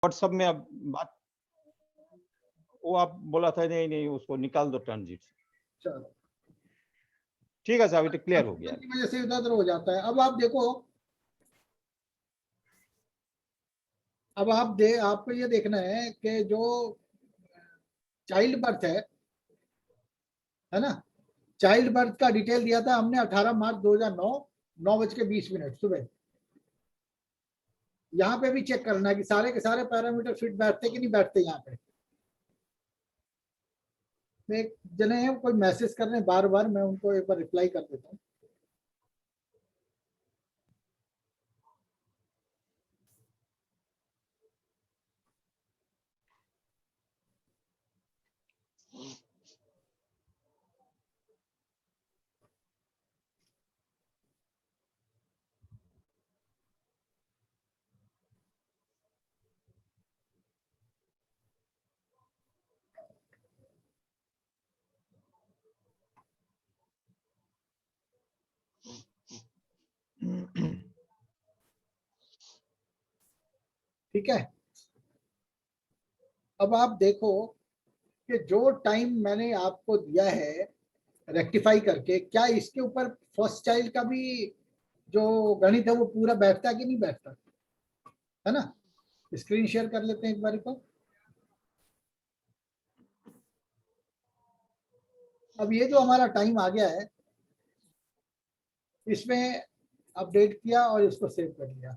WhatsApp में अब बात, वो आप बोला था नहीं नहीं उसको निकाल दो ट्रांजिट से। चलो ठीक है साहब, ये तो क्लियर हो गया। की वजह से इधर उधर हो जाता है। अब आप देखो, अब आपको ये देखना है कि जो चाइल्ड बर्थ है ना, चाइल्ड बर्थ का डिटेल दिया था हमने 18 मार्च 2009 9:20 सुबह। यहाँ पे भी चेक करना है कि सारे के सारे पैरामीटर फिट बैठते कि नहीं बैठते। यहाँ पे एक जने हैं कोई मैसेज कर रहे हैं बार बार, मैं उनको एक बार रिप्लाई कर देता हूँ। ठीक है, अब आप देखो कि जो टाइम मैंने आपको दिया है रेक्टिफाई करके, क्या इसके ऊपर फर्स्ट चाइल्ड का भी जो गणित है वो पूरा बैठता है कि नहीं बैठता है ना। स्क्रीन शेयर कर लेते हैं एक बार को। अब ये जो हमारा टाइम आ गया है, इसमें अपडेट किया और इसको सेव कर लिया।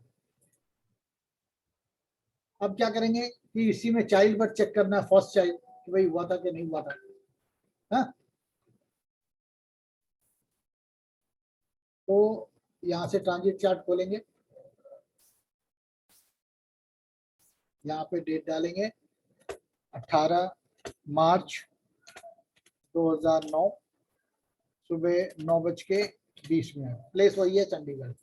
अब क्या करेंगे कि इसी में चाइल्ड बर्थ चेक करना है, फर्स्ट चाइल्ड कि भाई हुआ था कि नहीं हुआ था। हाँ, तो यहाँ से ट्रांजिट चार्ट खोलेंगे, यहाँ पे डेट डालेंगे 18 मार्च 2009 सुबह 9:20। प्लेस वही है चंडीगढ़।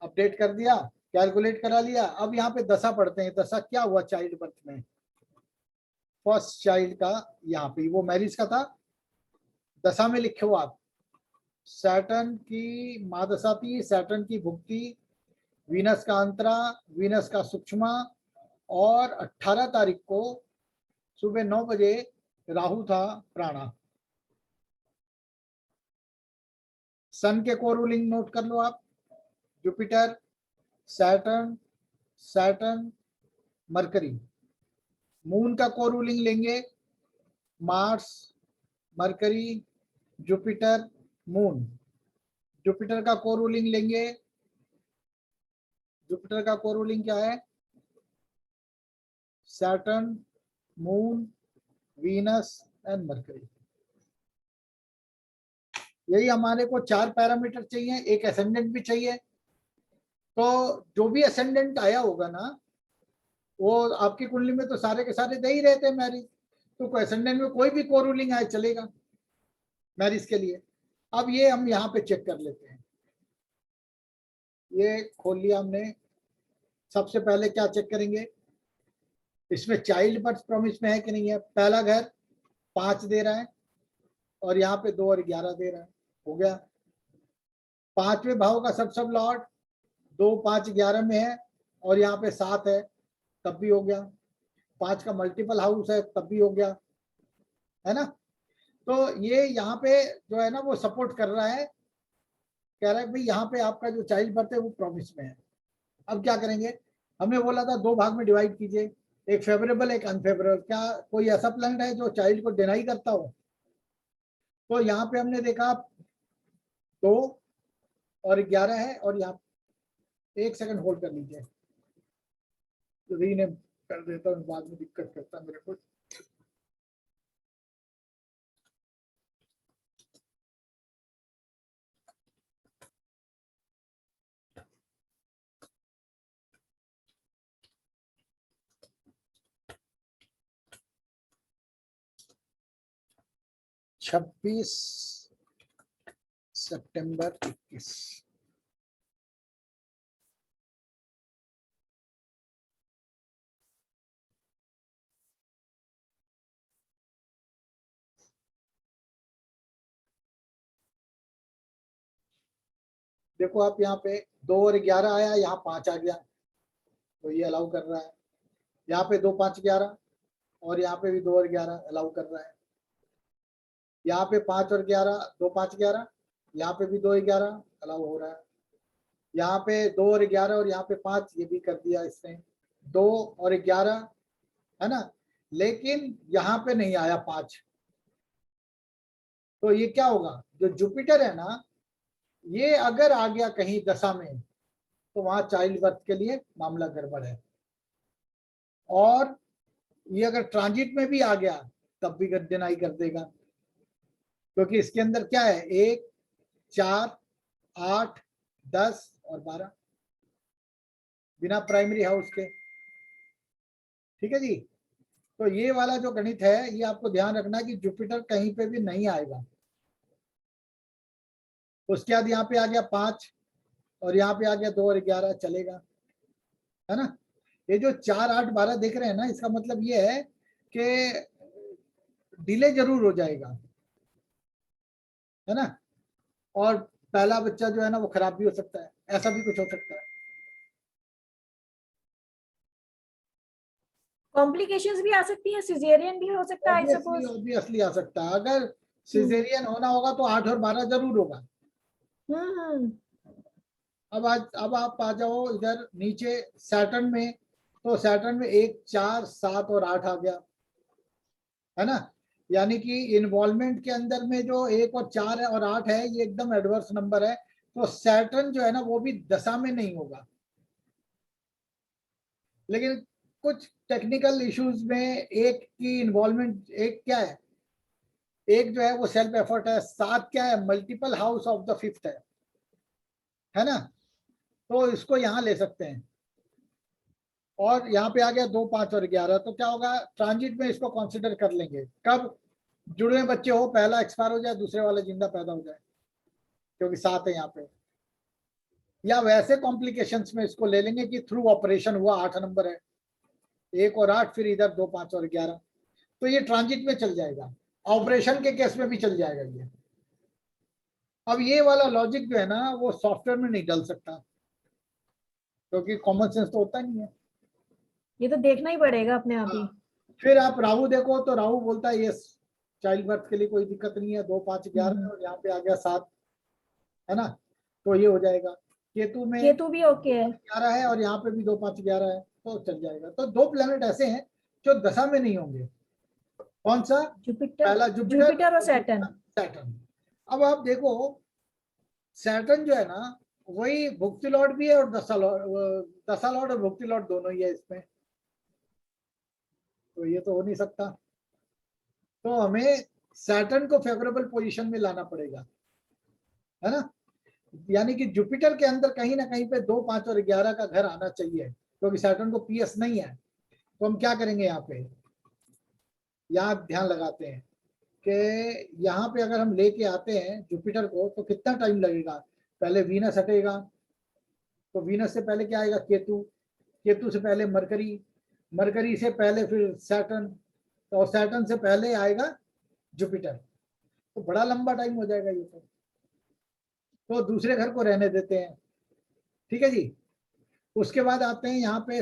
अपडेट कर दिया, कैलकुलेट करा लिया। अब यहाँ पे दशा पढ़ते हैं, दशा क्या हुआ चाइल्ड बर्थ में। फर्स्ट चाइल्ड का यहाँ पे वो मैरिज का था, दशा में लिखे हो आप। सैटर्न की महादशा थी, सैटर्न की भुक्ति, वीनस का अंतरा, वीनस का सूक्ष्मा, और 18 तारीख को सुबह 9 बजे राहु था प्राणा। सन के को रूलिंग नोट कर लो आप, Jupiter, Saturn, Saturn, mercury. Moon का को रूलिंग लेंगे, Mars, mercury, Jupiter, moon. Jupiter का को रूलिंग लेंगे, जुपिटर का को रूलिंग क्या है, Saturn, moon, Venus and mercury. यही हमारे को 4 पैरामीटर चाहिए, एक असेंडेंट भी चाहिए। तो जो भी असेंडेंट आया होगा ना, वो आपकी कुंडली में तो सारे के सारे दे ही रहते हैं मैरिज, तो असेंडेंट में कोई भी को रूलिंग आए चलेगा मैरिज के लिए। अब ये हम यहाँ पे चेक कर लेते हैं। ये खोल लिया हमने। सबसे पहले क्या चेक करेंगे, इसमें चाइल्ड बर्थ प्रॉमिस में है कि नहीं है। पहला घर 5 दे रहा है और यहाँ पे 2 और 11 दे रहा है, हो गया। पांचवें भाव का सब लॉर्ड 2, 5, 11 में है और यहाँ पे 7 है, तब भी हो गया। 5 का मल्टीपल हाउस है, तब भी हो गया, है ना। तो ये यहाँ पे जो है ना वो सपोर्ट कर रहा है, कह रहा है भाई यहाँ पे आपका जो चाइल्ड बर्थ है वो प्रॉमिस में है। अब क्या करेंगे, हमने बोला था 2 भाग में डिवाइड कीजिए, एक फेवरेबल एक अनफेवरेबल। क्या कोई ऐसा प्लैनेट है जो चाइल्ड को डिनाई करता हो। तो यहाँ पे हमने देखा 2 और 11 है, और यहाँ 1 सेकंड होल्ड कर लीजिए, रीनेम कर देता हूँ, बाद में दिक्कत करता है मेरे को। छब्बीस सितंबर 21। देखो आप यहाँ पे 2 और 11 आया, यहाँ 5 आ गया, तो ये अलाउ कर रहा है। यहाँ पे 2 5 11 और यहाँ पे भी 2 और 11 अलाउ कर रहा है। यहाँ पे 5 और 11 2 5 11, यहाँ पे भी 2 11 अलाउ हो रहा है। यहाँ पे 2 और 11 और यहाँ पे 5 ये भी कर दिया इसने, 2 और 11 है ना, लेकिन यहाँ पे नहीं आया 5। तो ये क्या होगा, जो जुपिटर है ना ये अगर आ गया कहीं दशा में तो वहां चाइल्ड बर्थ के लिए मामला गड़बड़ है। और ये अगर ट्रांजिट में भी आ गया तब भी डिनाई कर देगा, क्योंकि इसके अंदर क्या है 1 4 8 10 और 12 बिना प्राइमरी हाउस के। ठीक है जी। तो ये वाला जो गणित है ये आपको ध्यान रखना कि जुपिटर कहीं पे भी नहीं आएगा। उसके बाद यहाँ पे आ गया 5 और यहाँ पे आ गया 2 और 11 चलेगा, है ना। ये जो 4 8 12 देख रहे हैं ना, इसका मतलब ये है कि डिले जरूर हो जाएगा, है ना। और पहला बच्चा जो है ना वो खराब भी हो सकता है, ऐसा भी कुछ हो सकता है। कॉम्प्लिकेशंस भी आ सकती है, सिजेरियन भी हो सकता है आई सपोज। ऑब्वियसली आ सकता है। अगर सिजेरियन होना होगा तो 8 और 12 जरूर होगा। अब आप आ जाओ इधर नीचे सैटर्न में, तो सैटर्न में 1 4 7 और 8 आ गया, है ना। यानी कि इन्वॉल्वमेंट के अंदर में जो 1 और 4 है और 8 है ये एकदम एडवर्स नंबर है। तो सैटर्न जो है ना वो भी दशा में नहीं होगा। लेकिन कुछ टेक्निकल इश्यूज में एक की इन्वॉल्वमेंट, एक क्या है, एक जो है वो सेल्फ एफर्ट है, 7 क्या है multiple house of the 5th है ना। तो इसको यहाँ ले सकते हैं। और यहाँ पे आ गया 2 5 और 11, तो क्या होगा ट्रांजिट में इसको कंसिडर कर लेंगे कब जुड़े बच्चे हो, पहला एक्सपायर हो जाए दूसरे वाला जिंदा पैदा हो जाए, क्योंकि 7 है यहाँ पे। या वैसे कॉम्प्लिकेशंस में इसको ले लेंगे कि थ्रू ऑपरेशन हुआ, 8 नंबर है, 1 और 8 फिर इधर 2 5 और 11, तो ये ट्रांजिट में चल जाएगा। ऑपरेशन के केस में भी चल जाएगा ये। अब ये वाला लॉजिक जो है ना वो सॉफ्टवेयर में नहीं डल सकता, क्योंकि कॉमन सेंस तो होता नहीं है। ये तो देखना ही पड़ेगा अपने आप ही। फिर आप राहु देखो तो राहु बोलता है यस चाइल्ड बर्थ के लिए कोई दिक्कत नहीं है, 2 5 11 और यहाँ पे आ गया 7, है ना, तो ये हो जाएगा। केतु में केतु भी ओके है, 11 है और यहाँ पे भी 2 5 11 है, तो चल जाएगा। तो 2 प्लेनेट ऐसे हैं जो दशा में नहीं होंगे। कौन सा, जुपिटर, पहला जुपिटर और सैटर्न। सैटर्न। अब आप देखो सैटर्न जो है ना वही भुक्ति लॉर्ड भी है और दशा लॉर्ड और भुक्ति लॉर्ड दोनों ही है इसमें, तो ये तो हो नहीं सकता। तो हमें सैटर्न को फेवरेबल पोजीशन में लाना पड़ेगा, है ना। यानी कि जुपिटर के अंदर कहीं ना कहीं पे 2 5 और 11 का घर आना चाहिए, क्योंकि सैटर्न को पीएस नहीं है। तो हम क्या करेंगे यहाँ पे, यहाँ ध्यान लगाते हैं कि यहाँ पे अगर हम लेके आते हैं जुपिटर को तो कितना टाइम लगेगा। पहले वीनस हटेगा, तो वीनस से पहले क्या आएगा केतु, केतु से पहले मरकरी, मरकरी से पहले फिर सैटर्न, और सैटर्न से पहले आएगा जुपिटर, तो बड़ा लंबा टाइम हो जाएगा ये तो दूसरे घर को रहने देते हैं। ठीक है जी। उसके बाद आते हैं यहाँ पे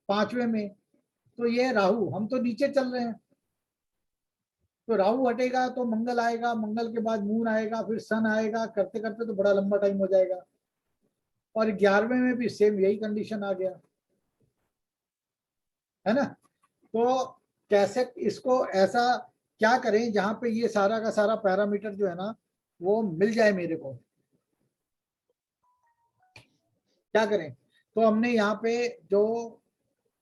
5वें में, तो ये राहु, हम तो नीचे चल रहे हैं, तो राहु हटेगा तो मंगल आएगा, मंगल के बाद मून आएगा, फिर सन आएगा, करते करते तो बड़ा लंबा टाइम हो जाएगा। और 11वें में भी सेम यही कंडीशन आ गया, है ना। तो कैसे इसको ऐसा क्या करें जहां पे ये सारा का सारा पैरामीटर जो है ना वो मिल जाए मेरे को, क्या करें। तो हमने यहाँ पे जो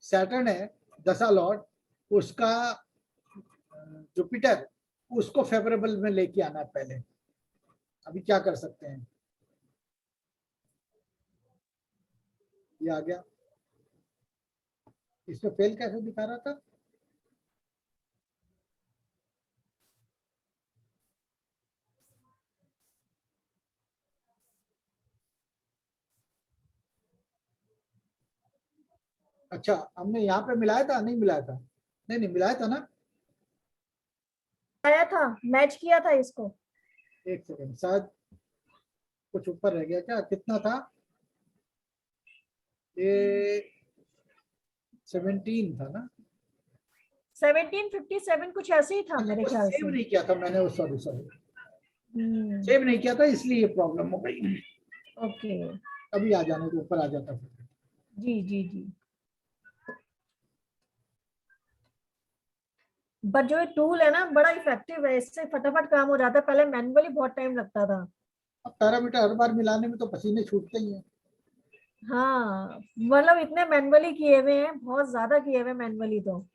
सैटर्न है दशा लॉर्ड, उसका जुपिटर, उसको फेवरेबल में लेके आना है पहले। अभी क्या कर सकते हैं, ये आ गया, इसमें फेल कैसे दिखा रहा था, अच्छा हमने यहाँ पे मिलाया था, नहीं मिलाया था, नहीं नहीं मिलाया था ना, आया था, मैच किया था इसको। एक सेकेंड, शायद कुछ ऊपर रह गया क्या, कितना था ये 17 था ना, 1757 कुछ ऐसे ही था मेरे ख्याल सेव से। नहीं किया था मैंने, सॉरी हम्म, सेव नहीं किया था, इसलिए ये प्रॉब्लम हो गई। ओके, अभी आ जाने तो ऊपर आ जाता फिर। जी जी जी। बट जो ये टूल है ना बड़ा इफेक्टिव है, इससे फटाफट काम हो जाता है, पहले मैनुअली बहुत टाइम लगता था। अब पैरामीटर हर बार मिलाने में तो पसीने छूटते ही हैं। हाँ मतलब इतने मैनुअली किए हुए हैं, बहुत ज्यादा किए हुए मैनुअली तो।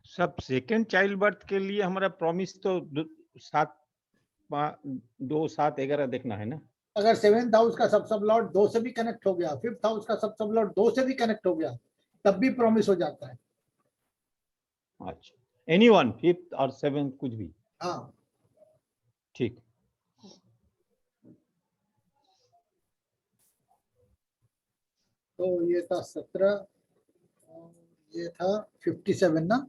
सब सेकेंड चाइल्ड बर्थ के लिए हमारा प्रॉमिस तो 2 7 11 देखना है ना। अगर 7th हाउस का सब लॉर्ड 2 से भी कनेक्ट हो गया, 5th हाउस का सब लॉर्ड 2 से भी कनेक्ट हो गया, तब भी प्रॉमिस हो जाता है। अच्छा, एनीवन 5th और 7th कुछ भी, हाँ, ठीक। तो ये था 17, ये था 57 ना।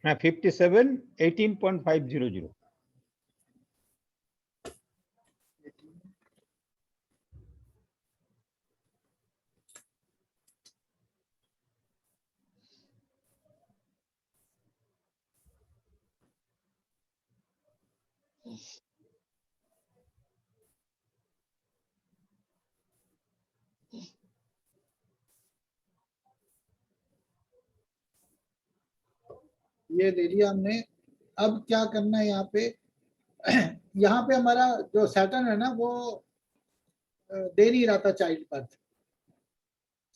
हाँ 57 18.500। ये ले लिया हमने। अब क्या करना है यहाँ पे, यहाँ पे हमारा जो सैटर्न है ना वो दे नहीं रहा था child birth.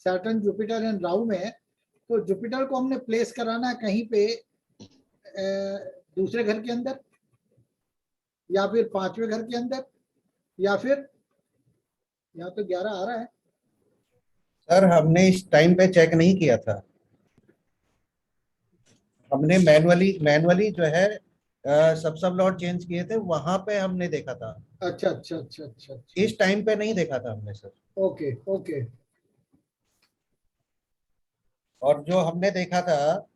Saturn Jupiter and Rahu में है, तो जुपिटर को हमने प्लेस कराना है कहीं पे दूसरे घर के अंदर, या फिर 5वें घर के अंदर, या फिर यहाँ तो 11 आ रहा है। सर हमने इस टाइम पे चेक नहीं किया था, हमने मैनुअली जो है सब लॉट चेंज किए थे, वहां पे हमने देखा था। अच्छा अच्छा अच्छा अच्छा अच्छा, इस टाइम पे नहीं देखा था हमने सर। Okay okay. और जो हमने देखा था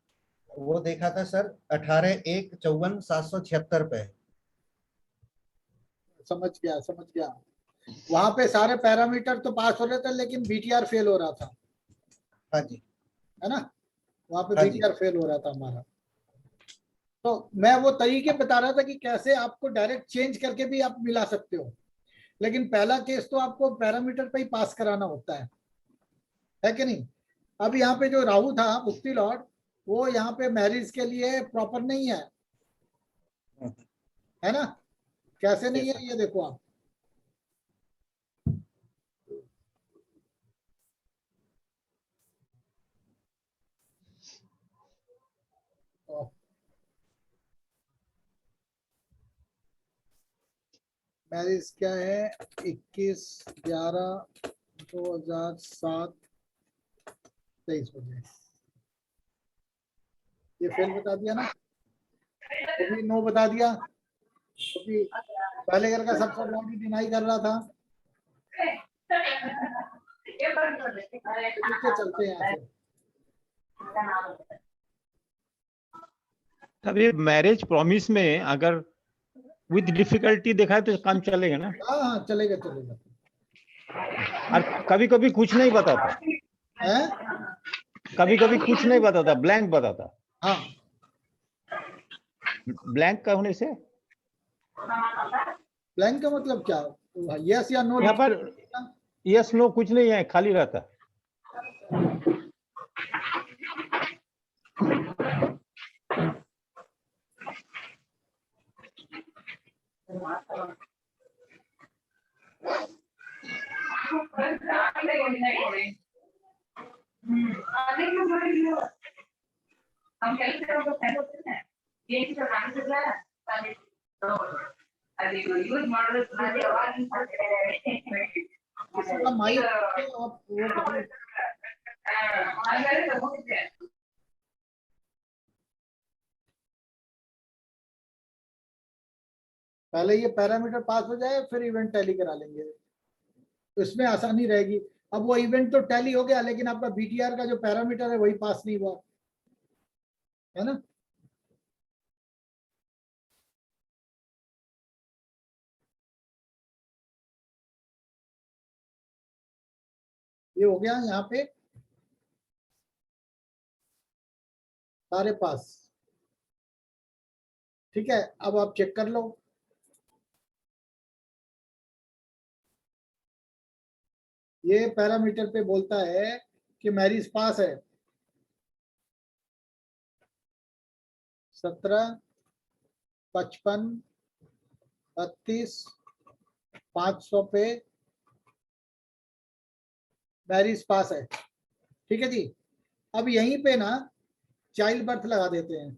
वो देखा था सर 18/1/54/776 पे। समझ गया समझ गया। वहां पे सारे पैरामीटर तो पास हो रहे थे, लेकिन बीटीआर फेल हो रहा था, हाँ जी, है ना। वहां पे हाँ जी। बीटीआर फेल हो रहा था हमारा। तो मैं वो तरीके बता रहा था कि कैसे आपको डायरेक्ट चेंज करके भी आप मिला सकते हो, लेकिन पहला केस तो आपको पैरामीटर पे ही पास कराना होता है कि नहीं। अब यहाँ पे जो राहु था मुक्ति लॉर्ड, वो यहाँ पे मैरिज के लिए प्रॉपर नहीं है ना। कैसे नहीं है ये देखो आप, मैरिज क्या है, 21/11/2007 23 बजे। ये फेल बता दिया ना, तो भी नो बता दिया, क्योंकि पहले घर का सबसे लॉन्ग डिनाई कर रहा था। नीचे चलते हैं यहाँ से। तब ये मैरिज प्रॉमिस में अगर विद डिफिकल्टी देखा है तो काम चलेगा ना। हाँ हाँ चलेगा चलेगा। और कभी कभी कुछ नहीं बताता, है, कभी कभी कुछ नहीं बताता, ब्लैंक बताता। हाँ ब्लैंक का होने से ब्लैंक का मतलब क्या, यस या नो। यहाँ पर यस नो कुछ नहीं है, खाली रहता। इसका माइक आप वो करो। पहले ये पैरामीटर पास हो जाए, फिर इवेंट टैली करा लेंगे, तो इसमें आसानी रहेगी। अब वो इवेंट तो टैली हो गया, लेकिन आपका बीटीआर का जो पैरामीटर है वही पास नहीं हुआ, है ना। ये हो गया यहाँ पे सारे पास। ठीक है, अब आप चेक कर लो। ये पैरामीटर पे बोलता है कि मैरिज पास है 17, 55, 32, 500 पे मैरिज पास है। ठीक है जी। अब यहीं पे ना चाइल्ड बर्थ लगा देते हैं,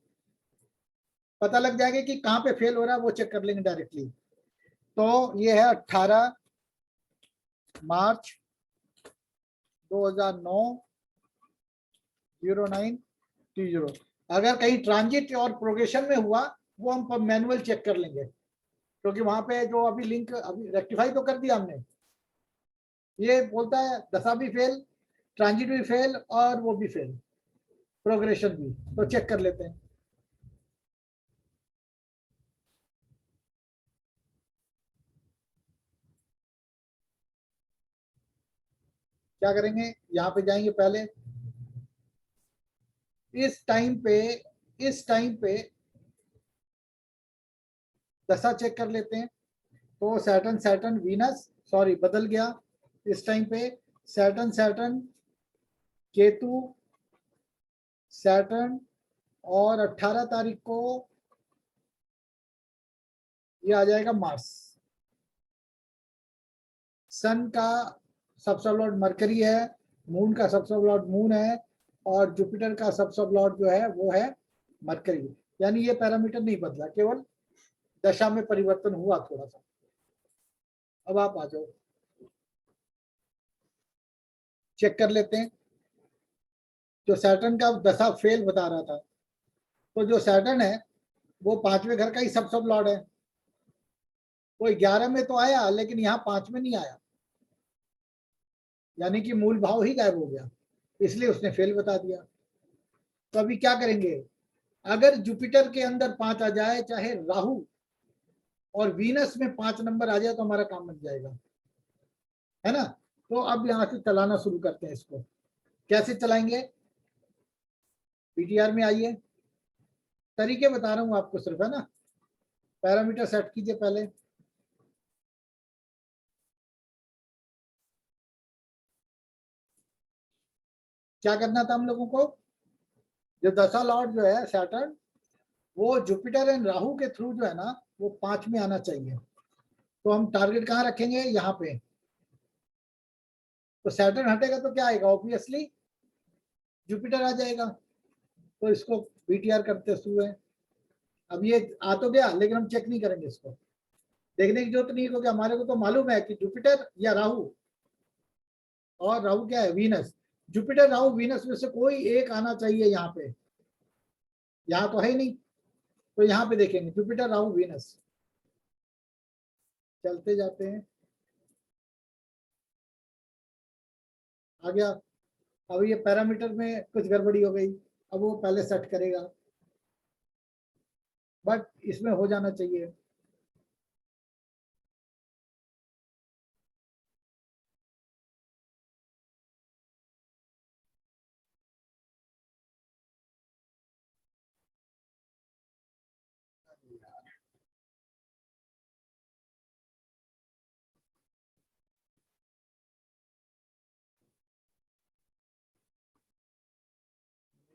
पता लग जाएगा कि कहाँ पे फेल हो रहा है, वो चेक कर लेंगे डायरेक्टली। तो ये है 18 मार्च 2009 0920। अगर कहीं ट्रांजिट और प्रोग्रेशन में हुआ वो हम मैनुअल चेक कर लेंगे, क्योंकि वहां पे जो अभी लिंक अभी रेक्टिफाई तो कर दिया हमने। ये बोलता है दशा भी फेल, ट्रांजिट भी फेल और वो भी फेल, प्रोग्रेशन भी। तो चेक कर लेते हैं। क्या करेंगे, यहाँ पे जाएंगे पहले, इस टाइम पे दशा चेक कर लेते हैं। तो सैटर्न वीनस, सॉरी बदल गया, इस टाइम पे सैटर्न केतु सैटर्न, और 18 तारीख को ये आ जाएगा मार्स। सन का सबसे लॉर्ड मरकरी है, मून का सबसे लॉर्ड मून है, और जुपिटर का सबसे लॉर्ड जो है वो है मरकरी। यानी ये पैरामीटर नहीं बदला, केवल दशा में परिवर्तन हुआ थोड़ा सा। अब आप आ जाओ, चेक कर लेते हैं। जो सैटर्न का दशा फेल बता रहा था, तो जो सैटर्न है वो 5वें घर का ही सब लॉर्ड है। वो 11 में तो आया, लेकिन यहाँ 5 में नहीं आया, यानी कि मूल भाव ही गायब हो गया, इसलिए उसने फेल बता दिया। तो अभी क्या करेंगे, अगर जुपिटर के अंदर 5 आ जाए, चाहे राहु और वीनस में 5 नंबर आ जाए, तो हमारा काम बन जाएगा, है ना। तो अब यहाँ से चलाना शुरू करते हैं इसको। कैसे चलाएंगे, पीटीआर में आइए, तरीके बता रहा हूँ आपको सिर्फ, है ना। पैरामीटर सेट कीजिए पहले। क्या करना था हम लोगों को, जो दशा लॉर्ड जो है सैटर्न, वो जुपिटर एंड राहु के थ्रू जो है ना वो 5 में आना चाहिए। तो हम टारगेट कहाँ रखेंगे, यहाँ पे। तो सैटर्न हटेगा तो क्या आएगा, ऑब्वियसली जुपिटर आ जाएगा। तो इसको बीटीआर करते हुए, अब ये आ तो गया, लेकिन हम चेक नहीं करेंगे इसको, देखने की जरूरत नहीं, क्योंकि हमारे को तो मालूम है कि जुपिटर या राहु, और राहु क्या है, वीनस। जुपिटर राहु वीनस में से कोई एक आना चाहिए यहाँ पे, यहाँ तो है ही नहीं। तो यहाँ पे देखेंगे जुपिटर राहु वीनस, चलते जाते हैं। आ गया। अब ये पैरामीटर में कुछ गड़बड़ी हो गई, अब वो पहले सेट करेगा, बट इसमें हो जाना चाहिए।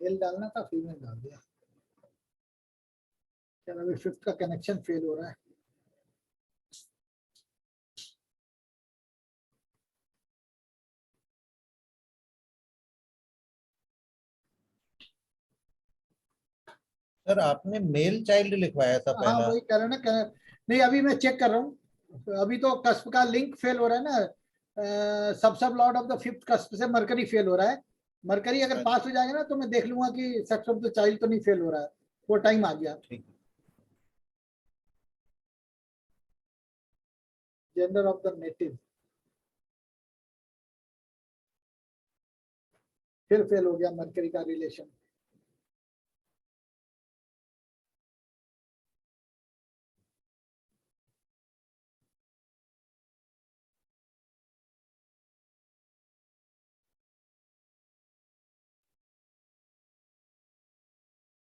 मेल डालना था, फीमेल डाल दिया। चलो, अभी 5th का कनेक्शन फेल हो रहा है। सर आपने मेल चाइल्ड लिखवाया था हाँ पहला। वही कर रहे ना नहीं, अभी मैं चेक कर रहा हूँ। अभी तो कस्प का लिंक फेल हो रहा है ना, सब Lord of the 5th cusp से मरकरी फेल हो रहा है। मरकरी अगर पास हो जाएगा ना, तो मैं देख लूंगा कि सेक्स ऑफ द चाइल्ड तो नहीं फेल हो रहा है। वो टाइम आ गया। ठीक। जेंडर ऑफ द नेटिव, फिर फेल हो गया मरकरी का रिलेशन।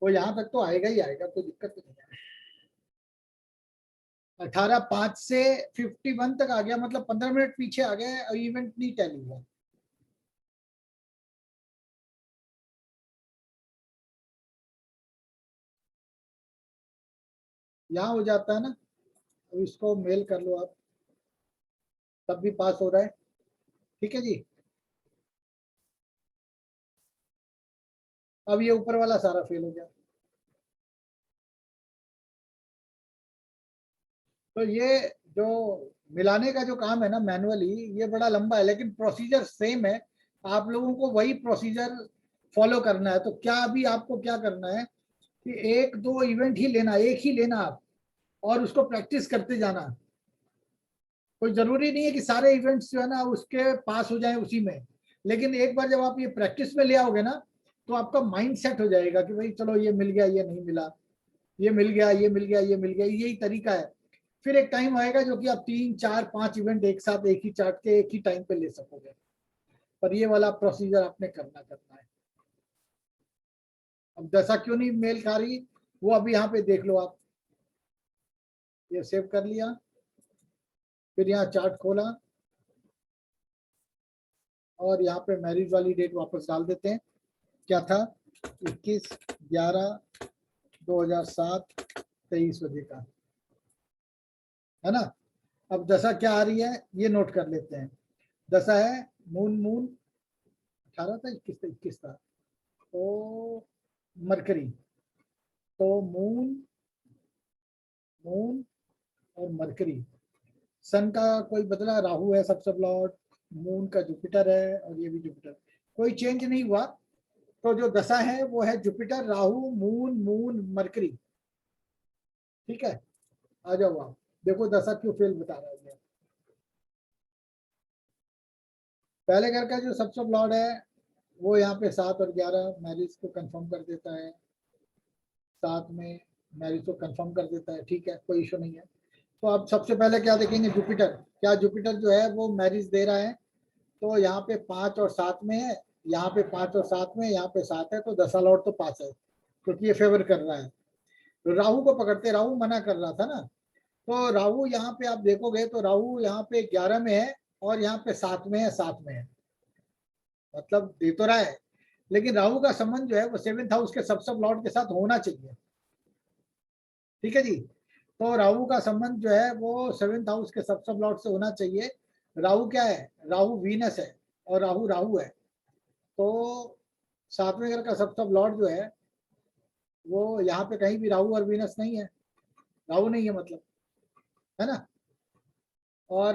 वो यहाँ तक तो आएगा ही आएगा, कोई दिक्कत नहीं है। 18:05 से 51 तक आ गया, मतलब 15 मिनट पीछे आ गया और इवेंट नहीं टैली हुआ। यहाँ हो जाता है ना, अब इसको मेल कर लो आप, तब भी पास हो रहा है। ठीक है जी। अब ये ऊपर वाला सारा फेल हो गया। तो ये जो मिलाने का जो काम है ना मैनुअली, ये बड़ा लंबा है, लेकिन प्रोसीजर सेम है। आप लोगों को वही प्रोसीजर फॉलो करना है। तो क्या अभी आपको क्या करना है कि एक दो इवेंट ही लेना, एक ही लेना आप, और उसको प्रैक्टिस करते जाना। कोई जरूरी नहीं है कि सारे इवेंट्स जो है ना उसके पास हो जाए उसी में, लेकिन एक बार जब आप ये प्रैक्टिस में ले आओगे ना, तो आपका माइंड सेट हो जाएगा कि भाई चलो ये मिल गया, ये नहीं मिला, ये मिल गया, ये मिल गया, ये मिल गया। यही तरीका है। फिर एक टाइम आएगा जो कि आप 3 4 5 इवेंट एक साथ एक ही चार्ट के एक ही टाइम पे ले सकोगे। पर ये वाला प्रोसीजर आपने करना है। अब दशा क्यों नहीं मेल खा रही, वो अभी यहाँ पे देख लो आप। ये सेव कर लिया, फिर यहाँ चार्ट खोला और यहाँ पे मैरिज वाली डेट वापस डाल देते हैं। क्या था, 21/11/2007 23 बजे का, है ना। अब दशा क्या आ रही है ये नोट कर लेते हैं। दशा है मून, 18 था, 21 था, तो मरकरी, तो मून और मरकरी। सन का कोई बदला, राहु है सब लॉर्ड, मून का जुपिटर है और ये भी जुपिटर, कोई चेंज नहीं हुआ। तो जो दशा है वो है जुपिटर, राहु, मून मरकरी। ठीक है, आ जाओ आप देखो दशा क्यों फेल बता रहा है। पहले घर का जो सब लॉर्ड है वो यहाँ पे 7 और 11 मैरिज को कंफर्म कर देता है, 7 में मैरिज को कंफर्म कर देता है। ठीक है, कोई इशू नहीं है। तो अब सबसे पहले क्या देखेंगे, जुपिटर। क्या जुपिटर जो है वो मैरिज दे रहा है, तो यहाँ पे 5 और 7 में है, यहाँ पे 5 और 7 में, यहाँ पे 7 है, तो दशा लॉर्ड तो 5 है, क्योंकि ये फेवर कर रहा है। तो राहु को पकड़ते, राहु मना कर रहा था ना, तो राहु यहाँ पे आप देखोगे तो राहु यहाँ पे 11 में है और यहाँ पे 7 में है, 7 में है, मतलब दे तो रहा है, लेकिन राहु का संबंध जो है वो 7th हाउस के सब लॉर्ड के साथ होना चाहिए। ठीक है जी। तो राहु का संबंध जो है वो 7th हाउस के सब लॉर्ड से होना चाहिए। राहु क्या है, राहु वीनस है और राहु राहु है। तो 7वें घर का सब लॉर्ड जो है वो यहाँ पे कहीं भी राहु और वीनस नहीं है, राहु नहीं है मतलब, है ना। और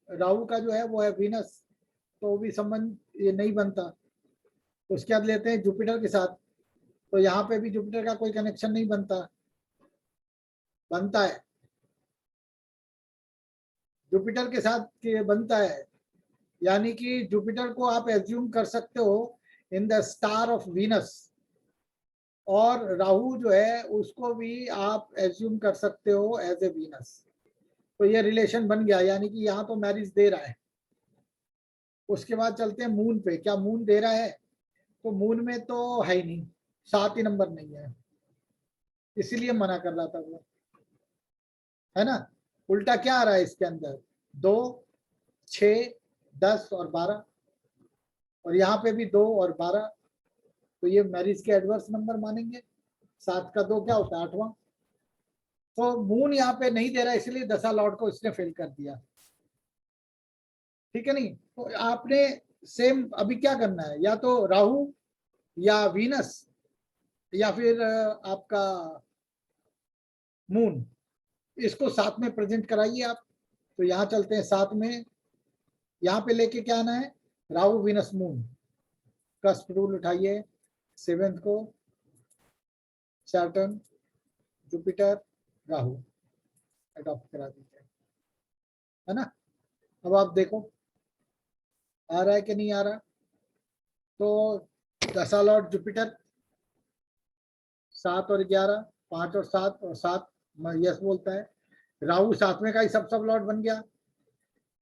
राहु का जो है वो है वीनस, तो भी संबंध ये नहीं बनता। उसके बाद लेते हैं जुपिटर के साथ, तो यहाँ पे भी जुपिटर का कोई कनेक्शन नहीं बनता, बनता है जुपिटर के साथ बनता है। यानी कि जुपिटर को आप एज्यूम कर सकते हो in the star of Venus, और राहु जो है उसको भी आप एज्यूम कर सकते हो एज ए वीनस। तो ये रिलेशन बन गया, यानी कि यहाँ तो मैरिज दे रहा है। उसके बाद चलते हैं मून पे। क्या मून दे रहा है, तो मून में तो है ही नहीं, 7 ही नंबर नहीं है, इसीलिए मना कर रहा था वो, है ना। उल्टा क्या आ रहा है इसके अंदर, 2 6 10 और 12, और यहाँ पे भी 2 और 12, तो ये मैरिज के एडवर्स नंबर मानेंगे। 7 का 2 क्या होता है, 8वां। तो मून यहाँ पे नहीं दे रहा, इसलिए दशा लॉर्ड को इसने फेल कर दिया। ठीक है, नहीं तो आपने सेम अभी क्या करना है, या तो राहु या वीनस या फिर आपका मून, इसको 7 में प्रेजेंट कराइए आप। तो यहाँ चलते हैं 7 में, यहाँ पे लेके क्या आना है, राहु वीनस मून का रूल उठाइए। 7th को सैटर्न जुपिटर राहु अडॉप्ट करा दीजिए, है ना। अब आप देखो आ रहा है कि नहीं आ रहा। तो दशा लॉर्ड जुपिटर 7 और 11, 5 और 7 और 7 यस बोलता है। राहु 7वें का ही सब लॉर्ड बन गया,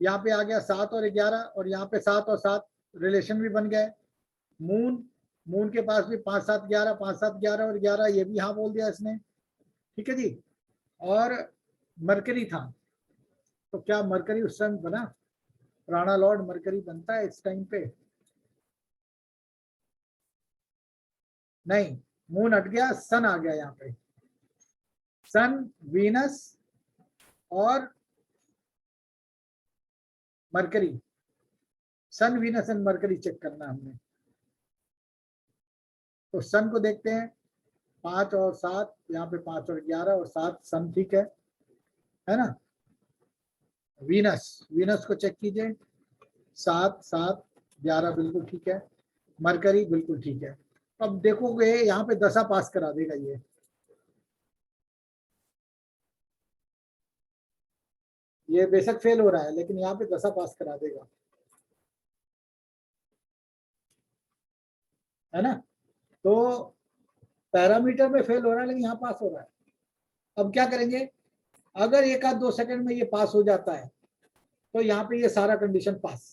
यहाँ पे आ गया 7 और 11 और यहाँ पे 7 और 7 रिलेशन भी बन गए। मून के पास भी 5 7 11, 5 7 11 और 11, ये भी हाँ बोल दिया इसने, ठीक है जी। और मरकरी था, तो क्या मरकरी उस टाइम बना? राणा लॉर्ड मरकरी बनता है इस टाइम पे? नहीं, मून हट गया, सन आ गया यहाँ पे। सन, वीनस और Mercury, sun Venus and Mercury check करना हमने। तो सन को देखते हैं, 5 और 7, यहाँ पे 5 और 11 और 7 सन ठीक है ना। वीनस को चेक कीजिए, 7 7 11 बिल्कुल ठीक है। मरकरी बिल्कुल ठीक है। अब देखोगे यहाँ पे दशा पास करा देगा ये बेशक फेल हो रहा है लेकिन यहाँ पे दशा पास करा देगा, है ना। तो पैरामीटर में फेल हो रहा है लेकिन यहाँ पास हो रहा है। अब क्या करेंगे, अगर 1 आध 2 सेकंड में ये पास हो जाता है तो यहाँ पे ये सारा कंडीशन पास।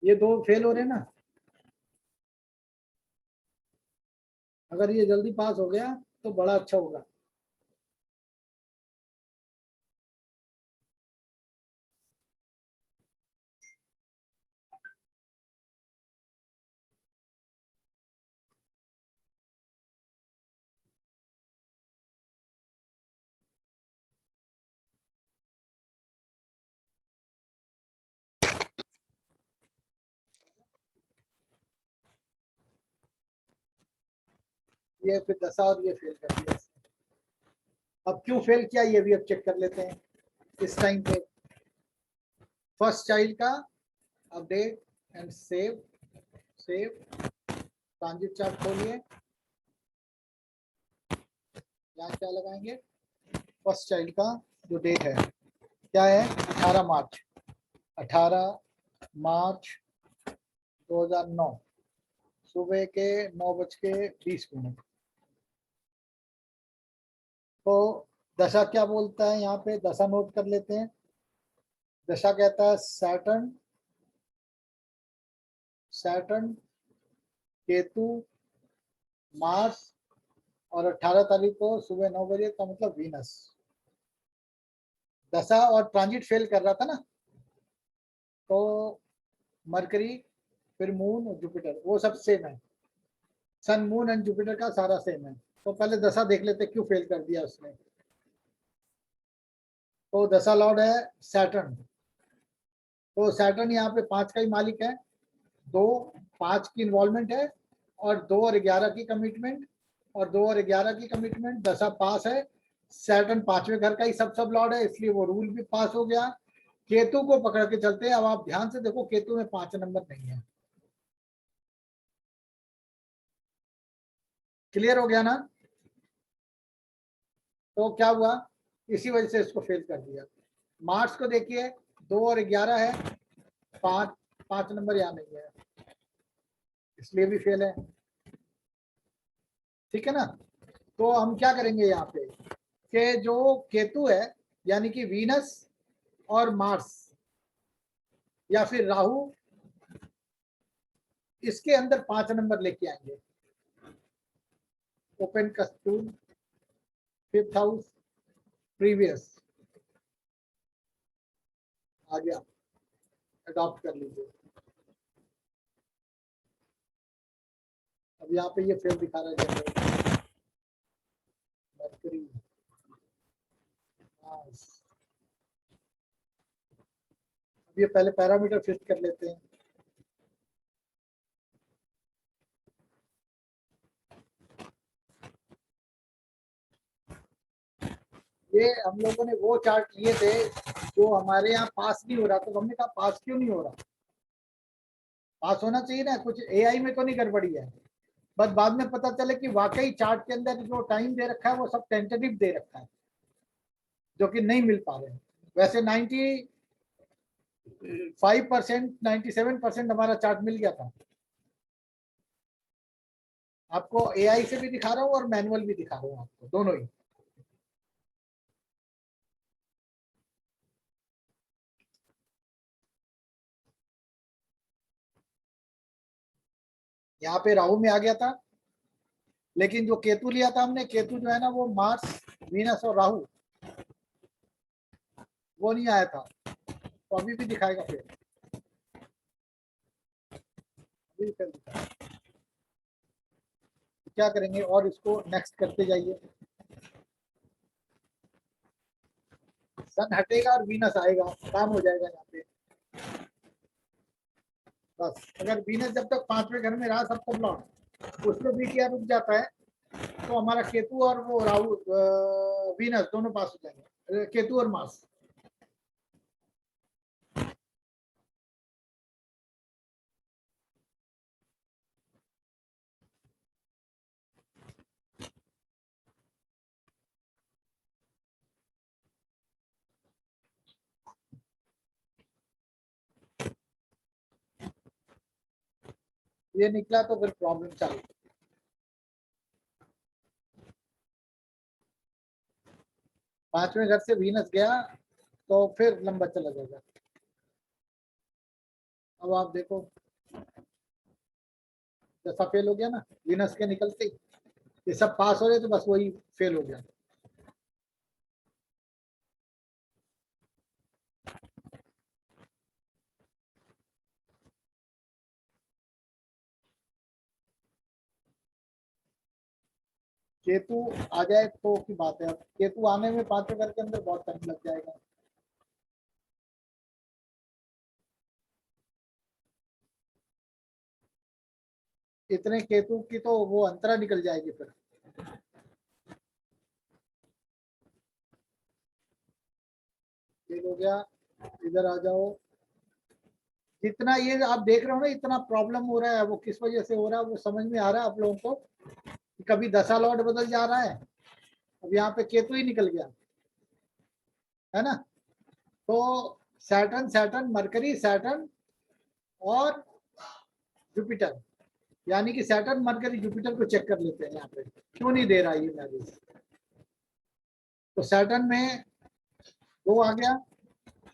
ये 2 फेल हो रहे हैं ना, अगर ये जल्दी पास हो गया तो बड़ा अच्छा होगा। ये फिर दशा और ये फेल कर दिया। अब क्यों फेल किया ये भी अब चेक कर लेते हैं इस टाइम पे। फर्स्ट चाइल्ड का update and save transit chart खोलिए, यहाँ क्या लगाएंगे, फर्स्ट चाइल्ड का जो डेट है क्या है, 18 मार्च 2009 सुबह के 9:20। तो दशा क्या बोलता है, यहाँ पे दशा नोट कर लेते हैं। दशा कहता है सैटर्न केतु मार्स और 18 तारीख को सुबह 9 बजे का मतलब वीनस। दशा और ट्रांजिट फेल कर रहा था ना, तो मरकरी फिर मून और जुपिटर वो सब सेम है, सन मून एंड जुपिटर का सारा सेम है। तो पहले दशा देख लेते क्यों फेल कर दिया उसने। तो दशा लॉर्ड है सैटर्न, तो सैटर्न यहाँ पे 5 का ही मालिक है, 2 5 की इन्वॉल्वमेंट है और 2 और 11 की कमिटमेंट और 2 और 11 की कमिटमेंट। दशा पास है, सैटर्न 5वें घर का ही सब लॉर्ड है इसलिए वो रूल भी पास हो गया। केतु को पकड़ के चलते हैं। अब आप ध्यान से देखो केतु में 5 नंबर नहीं है। क्लियर हो गया ना। तो क्या हुआ, इसी वजह से इसको फेल कर दिया। मार्च को देखिए 2 और 11 है, 5 नंबर यहाँ नहीं है इसलिए भी फेल है, ठीक है ना। तो हम क्या करेंगे यहाँ पे कि जो केतु है यानी कि वीनस और मार्स या फिर राहु, इसके अंदर 5 नंबर लेके आएंगे। ओपन कस्तूर 5th हाउस प्रीवियस आ गया, अडॉप्ट कर लीजिए। अब यहाँ पे ये फेल दिखा रहा है मरकरी मार्स। अब ये पहले पैरामीटर फिट कर लेते हैं। ये हम लोगों ने वो चार्ट लिए थे जो हमारे यहाँ पास नहीं हो रहा, तो हमने कहा पास क्यों नहीं हो रहा, पास होना चाहिए ना, कुछ एआई में तो नहीं गड़बड़ी है। बस बाद में पता चले कि वाकई चार्ट के अंदर जो टाइम दे रखा है वो सब टेंटेटिव दे रखा है, जो कि नहीं मिल पा रहे हैं। वैसे 95%, 97% हमारा चार्ट मिल गया था। आपको एआई से भी दिखा रहा हूँ और मैनुअल भी दिखा रहा हूँ आपको, दोनों ही। यहाँ पे राहु में आ गया था, लेकिन जो केतु लिया था हमने, केतु जो है ना वो मार्स, वीनस और राहु, वो नहीं आया था। तो अभी भी दिखाएगा फिर, अभी भी फिर दिखाएगा। क्या करेंगे और इसको नेक्स्ट करते जाइए। सन हटेगा और वीनस आएगा, काम हो जाएगा यहाँ पे। बस अगर वीनस जब तक 5वें घर में रहा सब सब लॉट, उसको भी क्या रुक जाता है, तो हमारा केतु और वो राहु, वीनस दोनों पास हो जाएंगे, केतु और मार्स। ये निकला तो फिर प्रॉब्लम चालू। पांचवें घर से वीनस गया तो फिर लंबा चला जाएगा। अब आप देखो, जैसा फेल हो गया ना वीनस के निकलते ही, ये सब पास हो रहे तो बस वही फेल हो गया। केतु आ जाए तो की बात है। अब केतु आने में 5वें घर के अंदर बहुत टाइम लग जाएगा। इतने केतु की तो वो अंतरा निकल जाएगी फिर। फेल हो गया, इधर आ जाओ। जितना ये आप देख रहे हो ना, इतना प्रॉब्लम हो रहा है, वो किस वजह से हो रहा है वो समझ में आ रहा है आप लोगों को। कभी दशा लॉर्ड बदल जा रहा है, अब यहाँ पे केतु ही निकल गया है ना। तो सैटर्न, सैटर्न, मरकरी, सैटर्न और जुपिटर, यानी कि सैटर्न, मरकरी, जुपिटर को चेक कर लेते हैं यहाँ पे क्यों नहीं दे रहा है ये मैरिज। तो सैटर्न में 2 आ गया,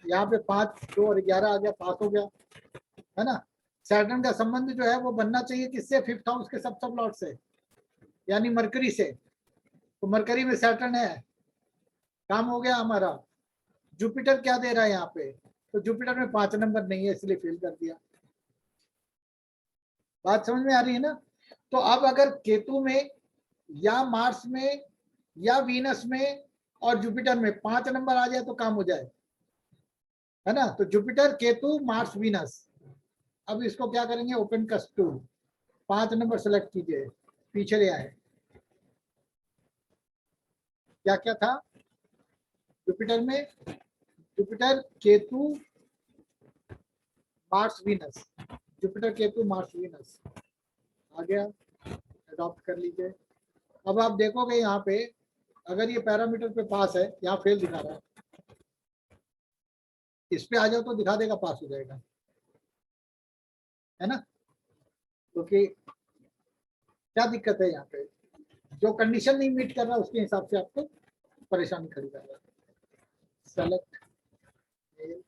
यहाँ पे 5, 2 और 11 आ गया, पास हो गया है ना। सैटर्न का संबंध जो है वो बनना चाहिए किससे, 5th हाउस के सब लॉर्ड से, यानी मरकरी से। तो मरकरी में सैटर्न है, काम हो गया हमारा। जुपिटर क्या दे रहा है यहाँ पे, तो जुपिटर में 5 नंबर नहीं है, इसलिए फेल कर दिया। बात समझ में आ रही है ना। तो अब अगर केतु में या मार्स में या वीनस में और जुपिटर में 5 नंबर आ जाए तो काम हो जाए, है ना। तो जुपिटर, केतु, मार्स, वीनस। अब इसको क्या करेंगे, ओपन कस्ट टूल, 5 नंबर सेलेक्ट कीजिए, पीछे ले आए। क्या क्या था जुपिटर में, Jupiter, Ketu, Mars, Venus, Jupiter, Ketu, Mars, Venus आ गया, अडॉप्ट कर लीजिए। अब आप देखोगे यहाँ पे, अगर ये पैरामीटर पे पास है, यहाँ फेल दिखा रहा है, इस पे आ जाओ तो दिखा देगा पास हो जाएगा, है ना। क्योंकि क्या दिक्कत है यहाँ पे, जो कंडीशन नहीं मीट कर रहा उसके हिसाब से आपको परेशानी खड़ी कर रहा है। सेलेक्ट मेल,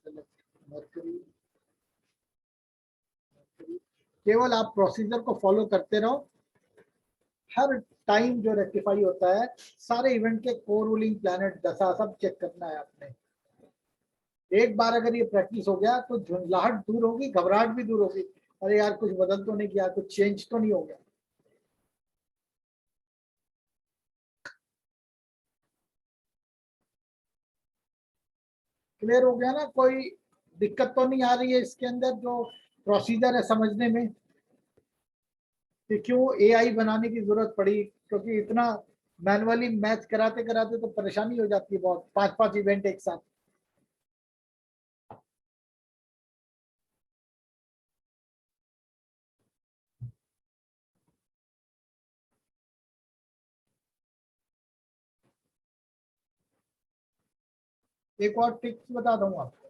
सेलेक्ट मर्करी, केवल आप प्रोसीजर को फॉलो करते रहो। हर टाइम जो रेक्टिफाई होता है, सारे इवेंट के को रूलिंग प्लैनेट दशा सब चेक करना है आपने। एक बार अगर ये प्रैक्टिस हो गया तो झुंझलाहट दूर होगी, घबराहट भी दूर होगी। अरे यार कुछ बदल तो नहीं किया, कुछ चेंज तो नहीं हो गया। क्लियर हो गया ना, कोई दिक्कत तो नहीं आ रही है इसके अंदर, जो प्रोसीजर है समझने में कि क्यों एआई बनाने की जरूरत पड़ी, क्योंकि इतना मैनुअली मैच कराते कराते तो परेशानी हो जाती है बहुत, 5-5 इवेंट एक साथ। एक और टिप्स बता दूं आपको।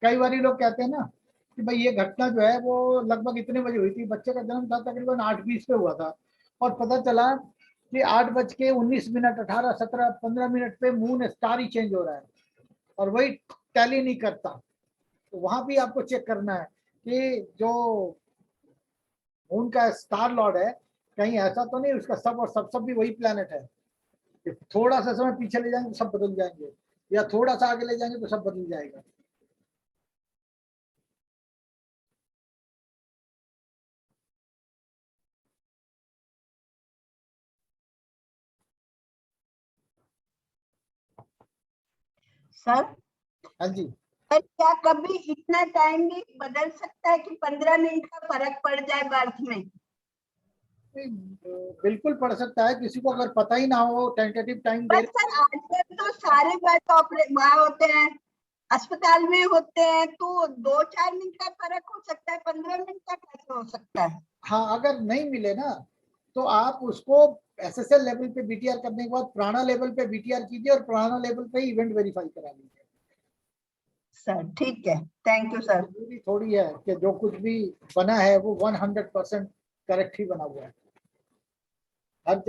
कई बार लोग कहते हैं ना कि भाई ये घटना जो है वो लगभग इतने बजे हुई थी, बच्चे का जन्म था तकरीबन 8:20 पे हुआ था, और पता चला कि 8:19, 18, 17, 15 पे मून स्टार ही चेंज हो रहा है और वही टैली नहीं करता। तो वहां भी आपको चेक करना है कि जो मून का स्टार लॉर्ड है कहीं ऐसा तो नहीं उसका सब और सब भी वही प्लैनेट है। कि थोड़ा सा समय पीछे ले जाएंगे तो सब बदल जाएंगे, या थोड़ा सा आगे ले जाएंगे तो सब बदल जाएगा। सर हाँ जी, सर, क्या कभी इतना टाइम भी बदल सकता है कि 15 मिनट का फर्क पड़ जाए बर्थ में? बिल्कुल पढ़ सकता है, किसी को अगर पता ही ना हो टेंटेटिव टाइम दे बस सर आजकल तो सारे बर्थ वहाँ होते हैं, अस्पताल में होते हैं, तो 2-4 मिनट का फर्क हो सकता है, 15 मिनट का कैसे हो सकता है? हाँ, अगर नहीं मिले ना तो आप उसको एसएसएल लेवल पे बीटीआर करने के बाद प्राणा लेवल पे बीटीआर कीजिए और प्राणा लेवल पे इवेंट वेरीफाई करा लीजिए। सर ठीक है, थैंक यू सर। जरूरी थोड़ी है कि जो कुछ भी बना है वो 100% करेक्ट ही बना हुआ है। हर